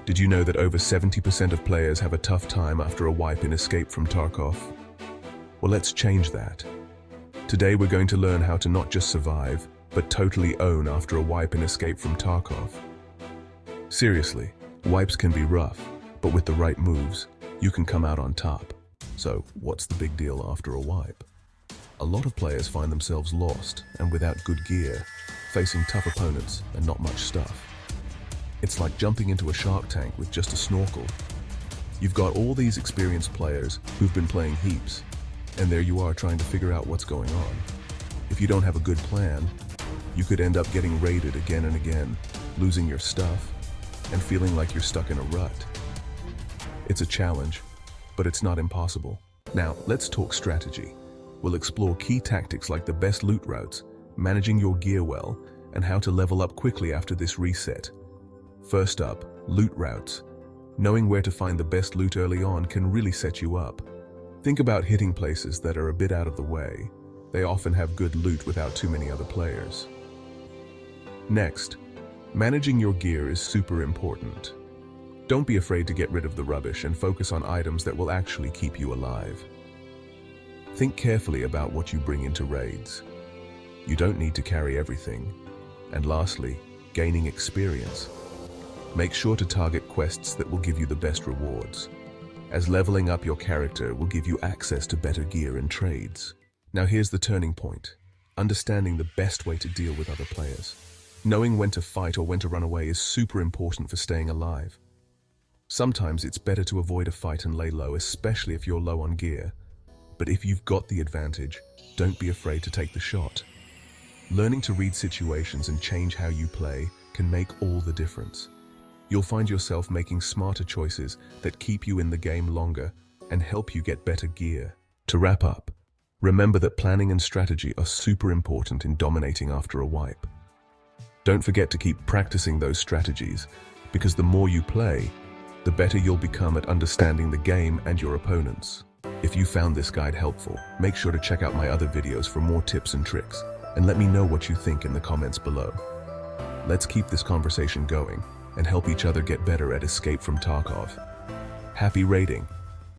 Did you know that over 70% of players have a tough time after a wipe in Escape from Tarkov? Well, let's change that. Today we're going to learn how to not just survive, but totally own after a wipe in Escape from Tarkov. Seriously, wipes can be rough, but with the right moves, you can come out on top. So, what's the big deal after a wipe? A lot of players find themselves lost and without good gear, facing tough opponents and not much stuff. It's like jumping into a shark tank with just a snorkel. You've got all these experienced players who've been playing heaps, and there you are trying to figure out what's going on. If you don't have a good plan, you could end up getting raided again and again, losing your stuff, and feeling like you're stuck in a rut. It's a challenge, but it's not impossible. Now, let's talk strategy. We'll explore key tactics like the best loot routes, managing your gear well, and how to level up quickly after this reset. First up, loot routes. Knowing where to find the best loot early on can really set you up. Think about hitting places that are a bit out of the way. They often have good loot without too many other players. Next, managing your gear is super important. Don't be afraid to get rid of the rubbish and focus on items that will actually keep you alive. Think carefully about what you bring into raids. You don't need to carry everything. And lastly, gaining experience. Make sure to target quests that will give you the best rewards, as leveling up your character will give you access to better gear and trades. Now here's the turning point. Understanding the best way to deal with other players. Knowing when to fight or when to run away is super important for staying alive. Sometimes it's better to avoid a fight and lay low, especially if you're low on gear. But if you've got the advantage, don't be afraid to take the shot. Learning to read situations and change how you play can make all the difference. You'll find yourself making smarter choices that keep you in the game longer and help you get better gear. To wrap up, remember that planning and strategy are super important in dominating after a wipe. Don't forget to keep practicing those strategies, because the more you play, the better you'll become at understanding the game and your opponents. If you found this guide helpful, make sure to check out my other videos for more tips and tricks, and let me know what you think in the comments below. Let's keep this conversation going and help each other get better at Escape from Tarkov. Happy raiding!